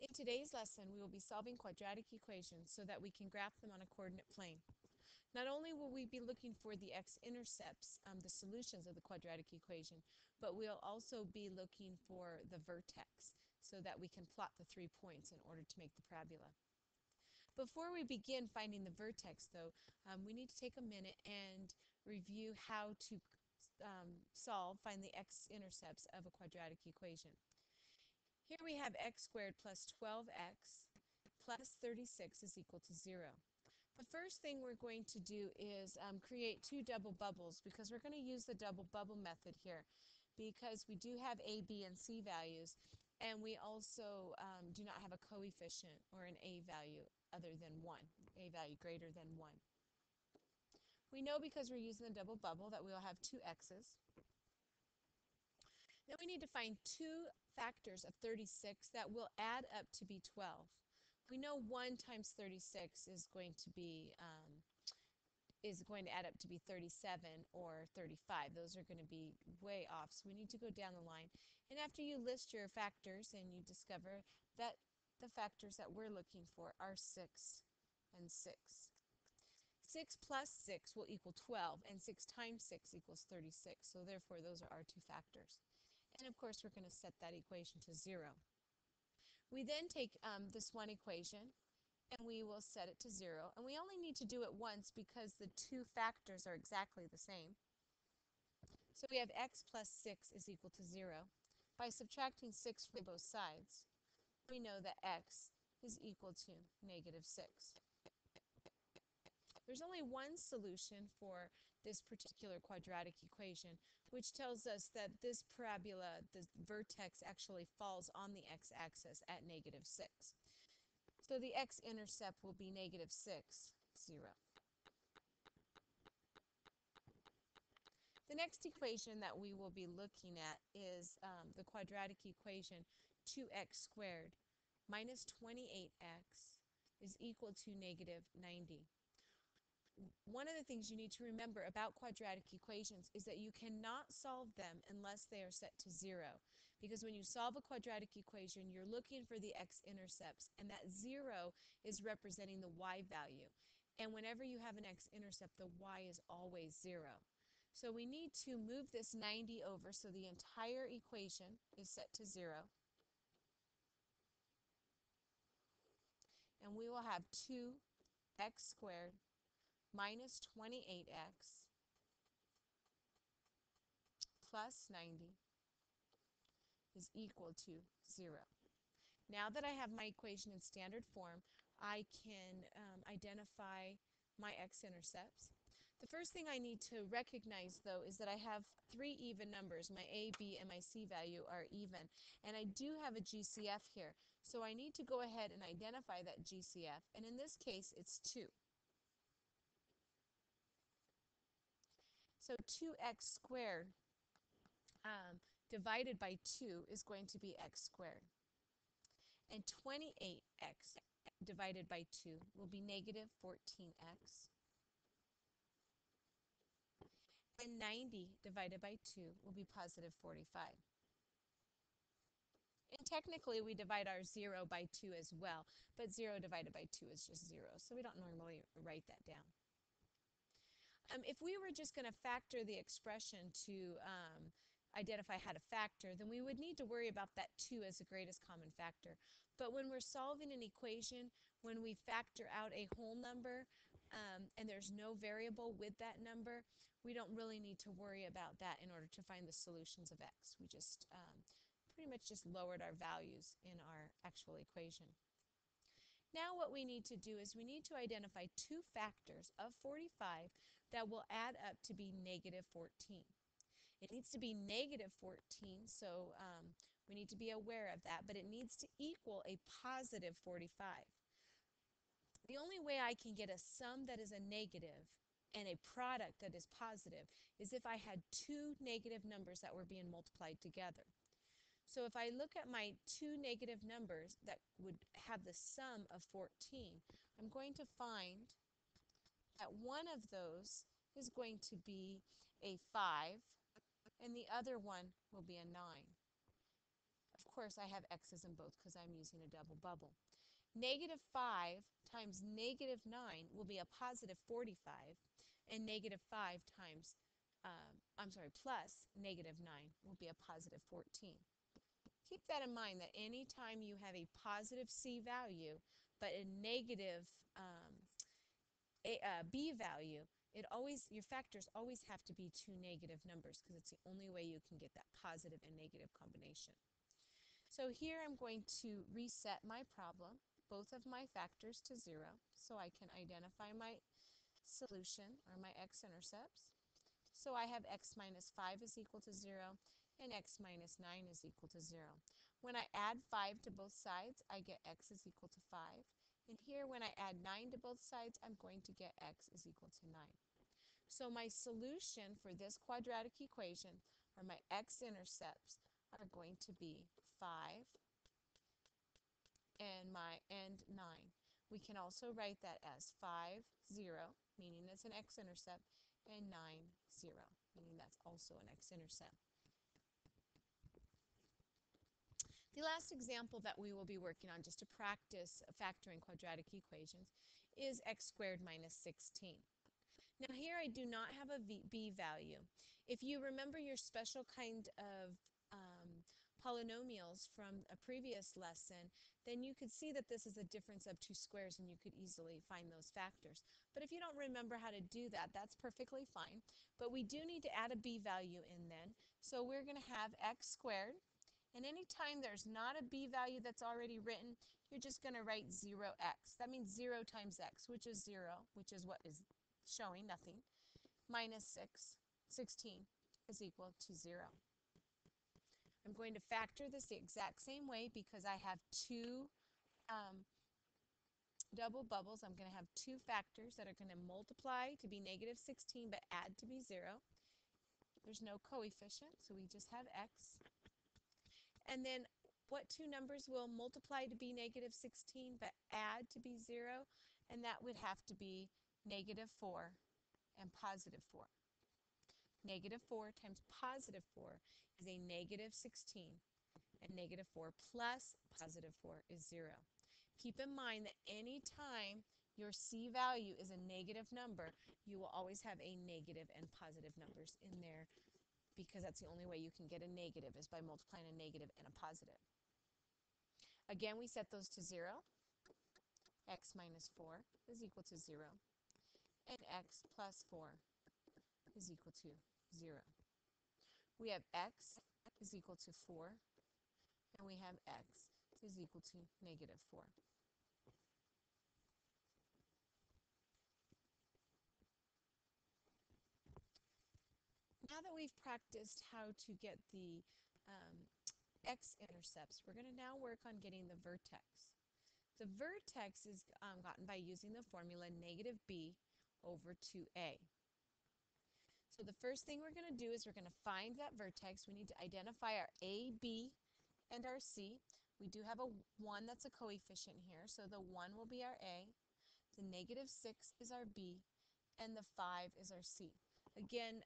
In today's lesson, we will be solving quadratic equations so that we can graph them on a coordinate plane. Not only will we be looking for the x-intercepts, the solutions of the quadratic equation, but we'll also be looking for the vertex so that we can plot the 3 points in order to make the parabola. Before we begin finding the vertex, though, we need to take a minute and review how to find the x-intercepts of a quadratic equation. Here we have x squared plus 12x plus 36 is equal to 0. The first thing we're going to do is create two double bubbles, because we're going to use the double bubble method here because we do have a, b, and c values, and we also do not have a coefficient or an a value other than 1, a value greater than 1. We know because we're using the double bubble that we'll have two x's. Then we need to find two factors of 36 that will add up to be 12. We know 1 times 36 is going to add up to be 37 or 35. Those are going to be way off, so we need to go down the line. And after you list your factors and you discover that the factors that we're looking for are 6 and 6. 6 plus 6 will equal 12, and 6 times 6 equals 36. So therefore, those are our two factors. And of course, we're going to set that equation to 0. We then take this one equation and we will set it to 0. And we only need to do it once because the two factors are exactly the same. So we have x plus 6 is equal to 0. By subtracting 6 from both sides, we know that x is equal to negative 6. There's only one solution for this particular quadratic equation, which tells us that this parabola, the vertex, actually falls on the x-axis at negative 6. So the x-intercept will be negative 6, 0. The next equation that we will be looking at is the quadratic equation 2x squared minus 28x is equal to negative 90. One of the things you need to remember about quadratic equations is that you cannot solve them unless they are set to 0. Because when you solve a quadratic equation, you're looking for the x-intercepts, and that 0 is representing the y value. And whenever you have an x-intercept, the y is always 0. So we need to move this 90 over so the entire equation is set to 0. And we will have 2x squared minus 28x plus 90 is equal to 0. Now that I have my equation in standard form, I can identify my x-intercepts. The first thing I need to recognize, though, is that I have three even numbers. My a, b, and my c value are even. And I do have a GCF here. So I need to go ahead and identify that GCF. And in this case, it's 2. So 2x squared divided by 2 is going to be x squared. And 28x divided by 2 will be negative 14x. And 90 divided by 2 will be positive 45. And technically, we divide our 0 by 2 as well, but 0 divided by 2 is just 0, so we don't normally write that down. If we were just going to factor the expression to identify how to factor, then we would need to worry about that 2 as the greatest common factor. But when we're solving an equation, when we factor out a whole number and there's no variable with that number, we don't really need to worry about that in order to find the solutions of x. We just pretty much just lowered our values in our actual equation. Now what we need to do is we need to identify two factors of 45 that will add up to be negative 14. It needs to be negative 14, so we need to be aware of that, but it needs to equal a positive 45. The only way I can get a sum that is a negative and a product that is positive is if I had two negative numbers that were being multiplied together. So if I look at my two negative numbers that would have the sum of 14, I'm going to find that one of those is going to be a 5 and the other one will be a 9. Of course, I have x's in both because I'm using a double bubble. Negative 5 times negative 9 will be a positive 45, and negative 5 times, plus negative 9 will be a positive 14. Keep that in mind that anytime you have a positive C value, but a negative B value, your factors always have to be two negative numbers because it's the only way you can get that positive and negative combination. So here I'm going to reset my problem, both of my factors to 0, so I can identify my solution or my x-intercepts. So I have x minus 5 is equal to 0 and x minus 9 is equal to 0. When I add 5 to both sides, I get x is equal to 5. And here when I add 9 to both sides, I'm going to get x is equal to 9. So my solution for this quadratic equation, or my x-intercepts, are going to be 5 and 9. We can also write that as 5, 0, meaning it's an x-intercept, and 9, 0, meaning that's also an x-intercept. The last example that we will be working on just to practice factoring quadratic equations is x squared minus 16. Now here I do not have a b value. If you remember your special kind of polynomials from a previous lesson, then you could see that this is a difference of two squares and you could easily find those factors. But if you don't remember how to do that, that's perfectly fine. But we do need to add a b value in then. So we're going to have x squared. And anytime there's not a b value that's already written, you're just going to write 0x. That means 0 times x, which is 0, which is what is showing, nothing, minus 16 is equal to 0. I'm going to factor this the exact same way because I have two double bubbles. I'm going to have two factors that are going to multiply to be negative 16 but add to be 0. There's no coefficient, so we just have x. And then what two numbers will multiply to be negative 16 but add to be 0? And that would have to be negative 4 and positive 4. Negative 4 times positive 4 is a negative 16, and negative 4 plus positive 4 is 0. Keep in mind that any time your C value is a negative number, you will always have a negative and positive numbers in there because that's the only way you can get a negative is by multiplying a negative and a positive. Again, we set those to 0. X minus 4 is equal to 0, and x plus 4 is equal to 0. We have x is equal to 4, and we have x is equal to negative 4. Now that we've practiced how to get the x-intercepts, we're going to now work on getting the vertex. The vertex is gotten by using the formula negative b over 2a. So the first thing we're going to do is we're going to find that vertex. We need to identify our a, b, and our c. We do have a 1 that's a coefficient here, so the 1 will be our a, the negative 6 is our b, and the 5 is our c. Again,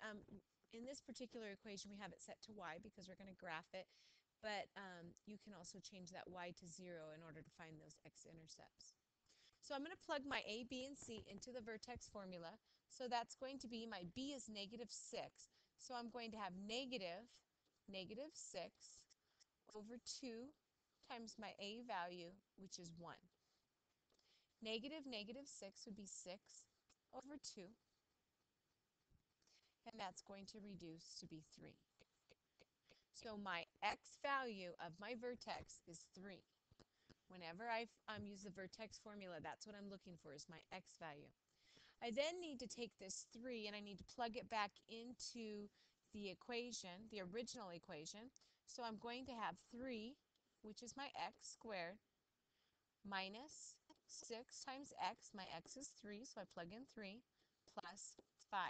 in this particular equation we have it set to y because we're going to graph it, but you can also change that y to 0 in order to find those x-intercepts. So I'm going to plug my a, b, and c into the vertex formula. So that's going to be, my b is negative 6, so I'm going to have negative 6 over 2 times my a value, which is 1. Negative 6 would be 6 over 2, and that's going to reduce to be 3. So my x value of my vertex is 3. Whenever I use the vertex formula, that's what I'm looking for, is my x value. I then need to take this 3 and I need to plug it back into the equation, the original equation. So I'm going to have 3, which is my x squared, minus 6 times x. My x is 3, so I plug in 3, plus 5.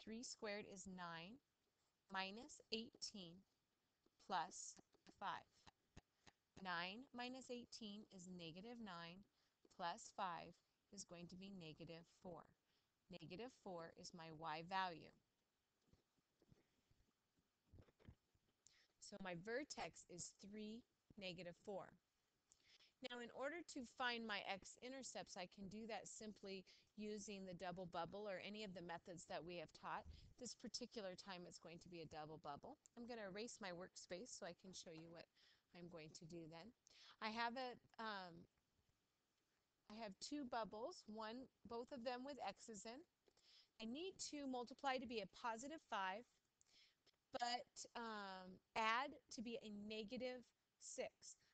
3 squared is 9, minus 18, plus 5. 9 minus 18 is negative 9, plus 5 is going to be negative 4. Negative 4 is my y value. So my vertex is 3, negative 4. Now, in order to find my x-intercepts, I can do that simply using the double bubble or any of the methods that we have taught. This particular time it's going to be a double bubble. I'm going to erase my workspace so I can show you what I'm going to do then. I have two bubbles, both of them with x's in. I need to multiply to be a positive 5, but add to be a negative 6.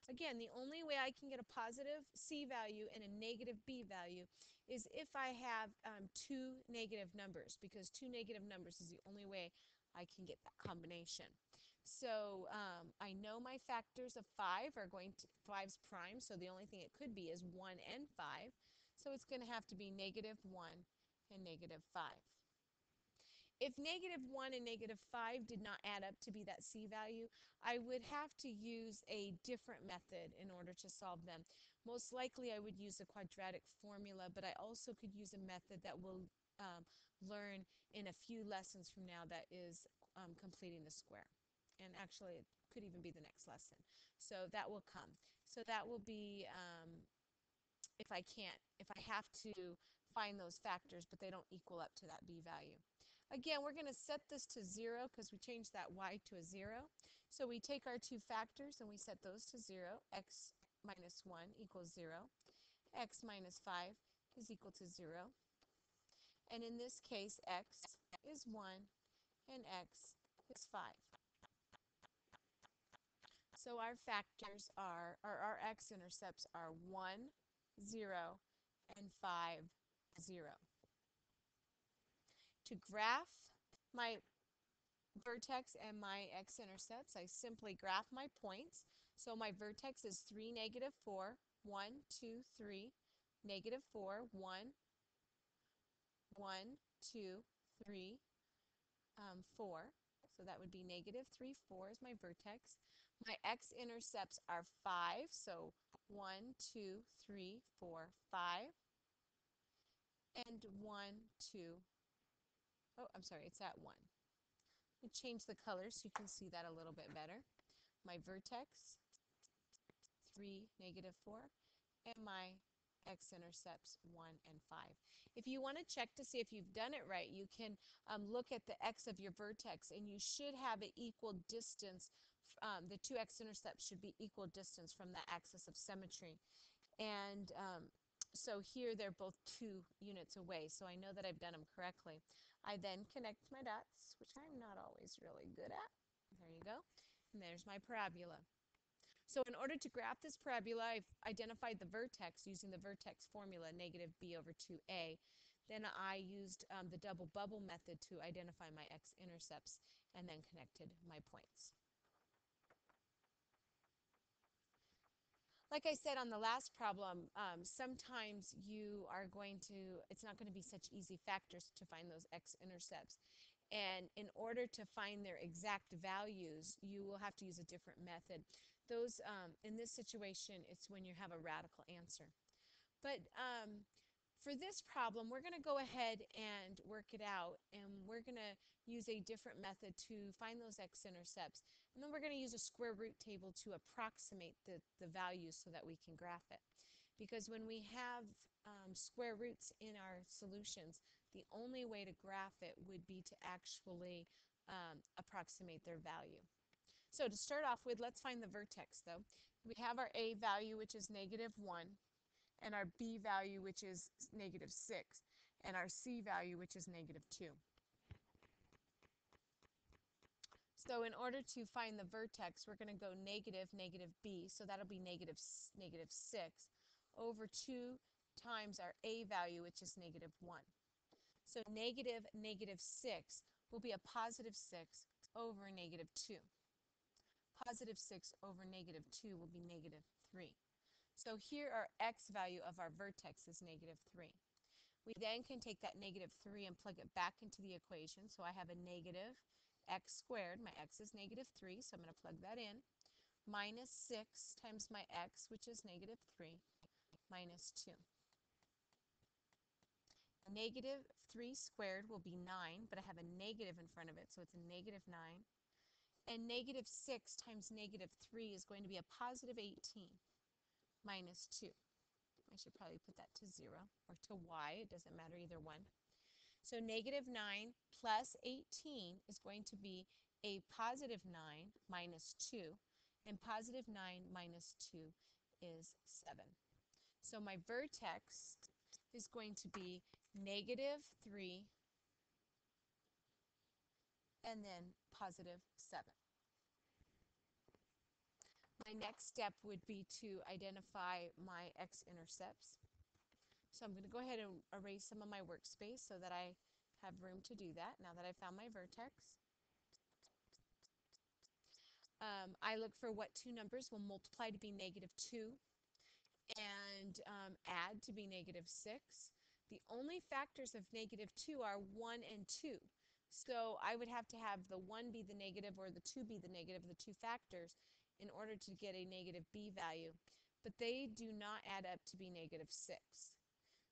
Again, the only way I can get a positive C value and a negative B value is if I have two negative numbers, because two negative numbers is the only way I can get that combination. So I know my factors of 5 are going to, 5's prime, so the only thing it could be is 1 and 5. So it's going to have to be negative 1 and negative 5. If negative 1 and negative 5 did not add up to be that C value, I would have to use a different method in order to solve them. Most likely I would use a quadratic formula, but I also could use a method that we'll learn in a few lessons from now, that is completing the square. And actually, it could even be the next lesson. So that will come. So that will be if I have to find those factors, but they don't equal up to that B value. Again, we're going to set this to 0 because we changed that y to a 0. So we take our two factors and we set those to 0. X minus 1 equals 0. X minus 5 is equal to 0. And in this case, x is 1 and x is 5. So our factors are, or our x-intercepts are 1, 0, and 5, 0. To graph my vertex and my x-intercepts, I simply graph my points. So my vertex is 3, negative 4, 1, 2, 3, negative 4, 1, 1, 2, 3, 4. So that would be negative 3, 4 is my vertex. My x-intercepts are 5, so 1, 2, 3, 4, 5. And 1, 2, oh, I'm sorry, it's at 1. Let me change the color so you can see that a little bit better. My vertex, 3, negative 4, and my x-intercepts, 1 and 5. If you want to check to see if you've done it right, you can look at the x of your vertex, and you should have an equal distance. The two x-intercepts should be equal distance from the axis of symmetry. And so here they're both 2 units away, so I know that I've done them correctly. I then connect my dots, which I'm not always really good at. There you go. And there's my parabola. So in order to graph this parabola, I've identified the vertex using the vertex formula, negative b over 2a. Then I used the double bubble method to identify my x-intercepts and then connected my points. Like I said on the last problem, sometimes it's not going to be such easy factors to find those x-intercepts. And in order to find their exact values, you will have to use a different method. Those, in this situation, it's when you have a radical answer. But for this problem, we're going to go ahead and work it out, and we're going to use a different method to find those x-intercepts. And then we're going to use a square root table to approximate the values so that we can graph it. Because when we have square roots in our solutions, the only way to graph it would be to actually approximate their value. So to start off with, let's find the vertex though. We have our a value, which is negative 1, and our b value, which is negative 6, and our c value, which is negative 2. So in order to find the vertex, we're going to go negative, negative b, so that'll be negative 6, over 2 times our a value, which is negative 1. So negative, negative 6 will be a positive 6 over negative 2. Positive 6 over negative 2 will be negative 3. So here our x value of our vertex is negative 3. We then can take that negative 3 and plug it back into the equation. So I have a negative x squared. My x is negative 3, so I'm going to plug that in. Minus 6 times my x, which is negative 3, minus 2. Negative 3 squared will be 9, but I have a negative in front of it, so it's a negative 9. And negative 6 times negative 3 is going to be a positive 18 minus 2. I should probably put that to 0 or to y. It doesn't matter, either one. So negative 9 plus 18 is going to be a positive 9 minus 2. And positive 9 minus 2 is 7. So my vertex is going to be negative 3 and then positive 7. My next step would be to identify my x-intercepts. So I'm going to go ahead and erase some of my workspace so that I have room to do that now that I've found my vertex. I look for what two numbers will multiply to be negative 2 and add to be negative 6. The only factors of negative 2 are 1 and 2. So I would have to have the 1 be the negative or the 2 be the negative, the two factors, in order to get a negative b value. But they do not add up to be negative 6.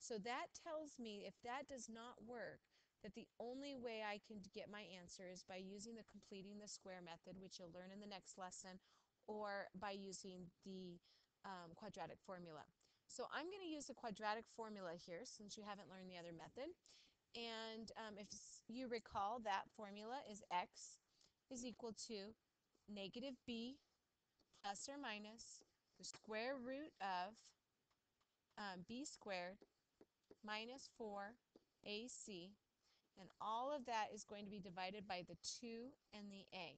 So that tells me, if that does not work, that the only way I can get my answer is by using the completing the square method, which you'll learn in the next lesson, or by using the quadratic formula. So I'm going to use the quadratic formula here since you haven't learned the other method. And if you recall, that formula is x is equal to negative b plus or minus the square root of b squared minus 4ac, and all of that is going to be divided by the 2 and the a.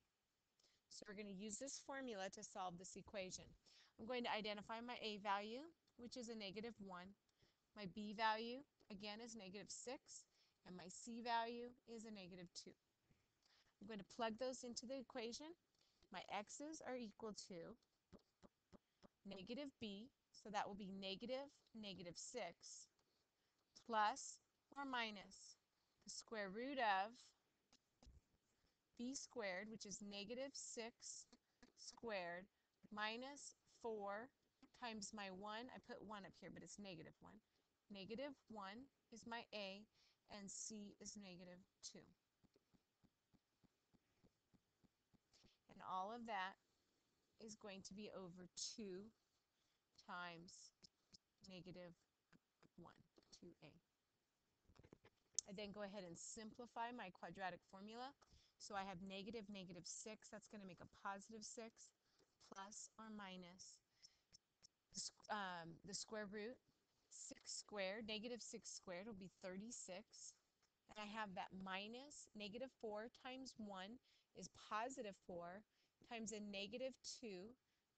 So we're going to use this formula to solve this equation. I'm going to identify my a value, which is a negative 1. My b value, again, is negative 6. And my c value is a negative 2. I'm going to plug those into the equation. My x's are equal to negative b, so that will be negative negative 6 plus or minus the square root of b squared, which is negative 6 squared, minus 4 times my 1. I put 1 up here, but it's negative 1. Negative 1 is my a, and c is negative 2. And all of that is going to be over 2 times negative 1, 2a. I then go ahead and simplify my quadratic formula. So I have negative negative 6. That's going to make a positive 6 plus or minus the square root. 6 squared, negative 6 squared will be 36. And I have that minus negative 4 times 1 is positive 4 times a negative 2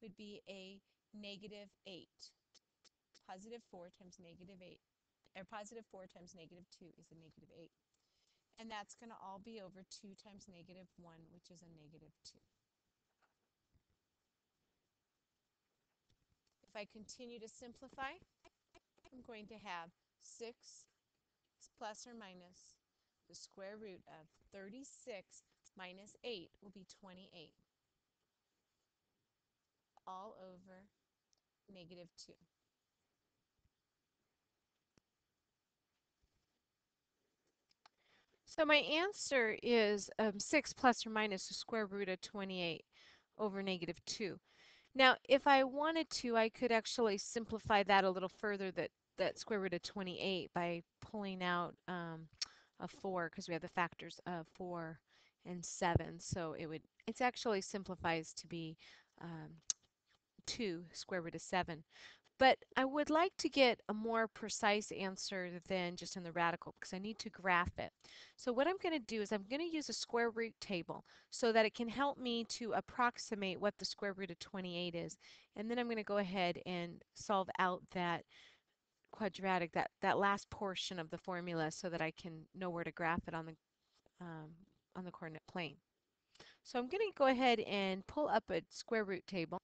would be a negative 8. Positive 4 times negative 8, or positive 4 times negative 2 is a negative 8. And that's going to all be over 2 times negative 1, which is a negative 2. If I continue to simplify, I'm going to have 6 plus or minus the square root of 36 minus 8 will be 28, all over negative 2. So my answer is 6 plus or minus the square root of 28 over negative 2. Now, if I wanted to, I could actually simplify that a little further, that square root of 28, by pulling out a 4, because we have the factors of 4 and 7. So it actually simplifies to be 2 square root of 7. But I would like to get a more precise answer than just in the radical, because I need to graph it. So what I'm going to do is I'm going to use a square root table so that it can help me to approximate what the square root of 28 is. And then I'm going to go ahead and solve out that quadratic, that last portion of the formula, so that I can know where to graph it on the coordinate plane. So I'm going to go ahead and pull up a square root table.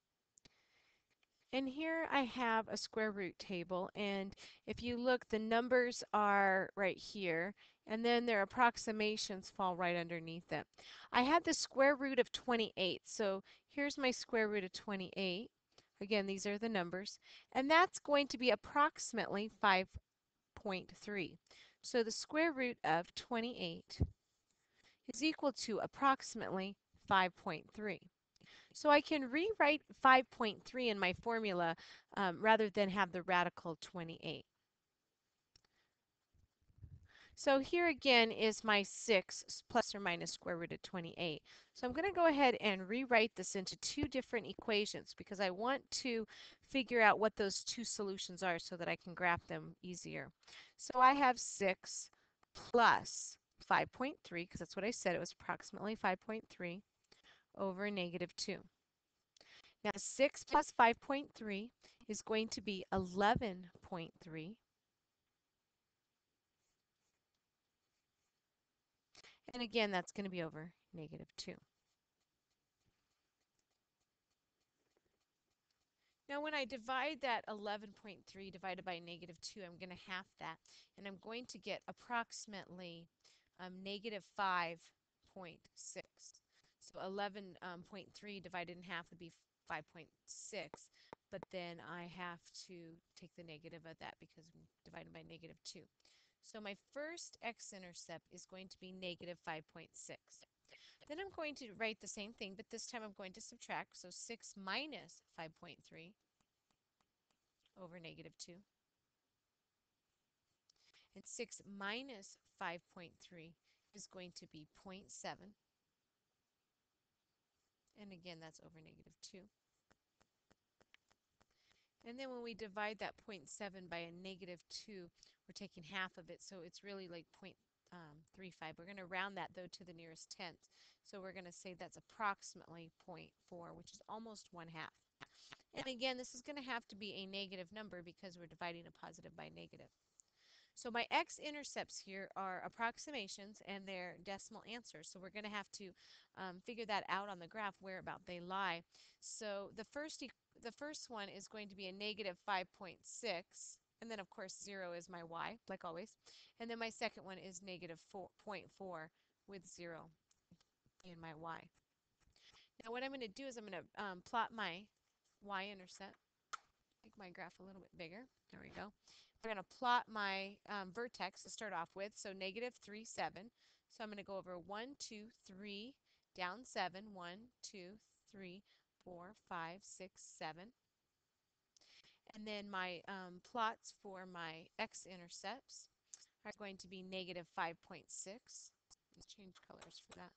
And here I have a square root table, and if you look, the numbers are right here, and then their approximations fall right underneath it. I had the square root of 28, so here's my square root of 28. Again, these are the numbers, and that's going to be approximately 5.3. So the square root of 28 is equal to approximately 5.3. So I can rewrite 5.3 in my formula rather than have the radical 28. So here again is my 6 plus or minus square root of 28. So I'm going to go ahead and rewrite this into two different equations because I want to figure out what those two solutions are so that I can graph them easier. So I have 6 plus 5.3, because that's what I said, it was approximately 5.3 over negative 2. Now 6 plus 5.3 is going to be 11.3. And again, that's going to be over negative 2. Now when I divide that 11.3 divided by negative 2, I'm going to half that, and I'm going to get approximately negative 5.6. So 11.3 divided in half would be 5.6, but then I have to take the negative of that because I'm divided by negative 2. So my first x-intercept is going to be negative 5.6. Then I'm going to write the same thing, but this time I'm going to subtract. So 6 minus 5.3 over negative 2. And 6 minus 5.3 is going to be 0.7. And again, that's over negative 2. And then when we divide that 0.7 by a negative 2, we're taking half of it, so it's really like 0.35. We're going to round that, though, to the nearest tenth. So we're going to say that's approximately 0.4, which is almost 1/2. And again, this is going to have to be a negative number because we're dividing a positive by negative. So my x-intercepts here are approximations and they're decimal answers. So we're going to have to figure that out on the graph where about they lie. So the first one is going to be a negative 5.6. And then, of course, 0 is my y, like always. And then my second one is negative 4.4 with 0 being my y. Now what I'm going to do is I'm going to plot my y-intercept. Make my graph a little bit bigger. There we go. We're going to plot my vertex to start off with. So negative 3, 7. So I'm going to go over 1, 2, 3, down 7. 1, 2, 3, 4, 5, 6, 7. And then my plots for my x-intercepts are going to be negative 5.6. Let's change colors for that.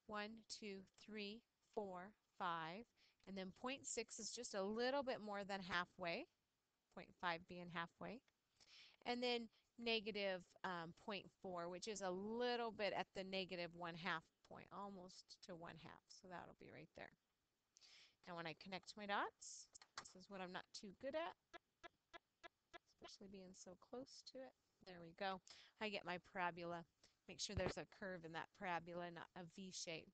1, 2, 3, 4, 5. And then 0.6 is just a little bit more than halfway. 0.5 being halfway. And then negative 0.4, which is a little bit at the negative 1/2 point, almost to 1/2. So that'll be right there. Now when I connect my dots, this is what I'm not too good at, especially being so close to it. There we go. I get my parabola. Make sure there's a curve in that parabola, not a V shape.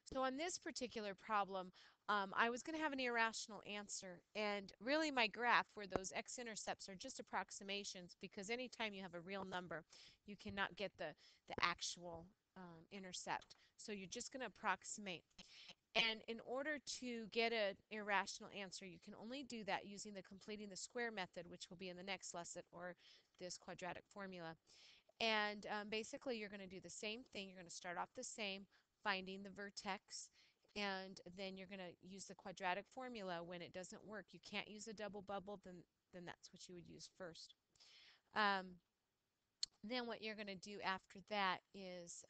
So on this particular problem, I was going to have an irrational answer, and really my graph where those x-intercepts are just approximations, because anytime you have a real number, you cannot get the actual intercept. So you're just going to approximate. And in order to get an irrational answer, you can only do that using the completing the square method, which will be in the next lesson, or this quadratic formula. And basically, you're going to do the same thing. You're going to start off the same, finding the vertex, and then you're going to use the quadratic formula. When it doesn't work, you can't use a double bubble, then that's what you would use first. Um, then what you're going to do after that is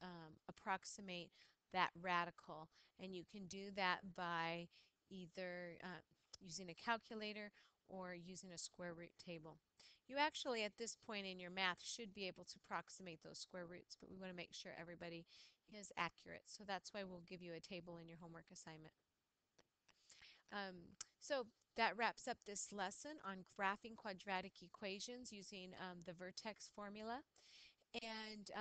approximate that radical, and you can do that by either using a calculator or using a square root table. You actually, at this point in your math, should be able to approximate those square roots, but we want to make sure everybody is accurate. So that's why we'll give you a table in your homework assignment. So that wraps up this lesson on graphing quadratic equations using the vertex formula. And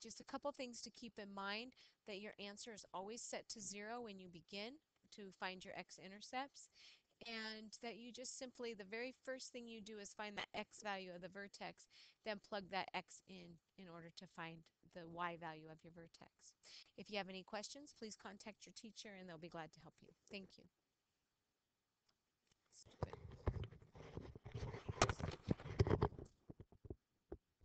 just a couple things to keep in mind, that your answer is always set to 0 when you begin to find your x-intercepts, and that you just simply, the very first thing you do is find that x value of the vertex, then plug that x in order to find the y value of your vertex. If you have any questions, please contact your teacher and they'll be glad to help you. Thank you.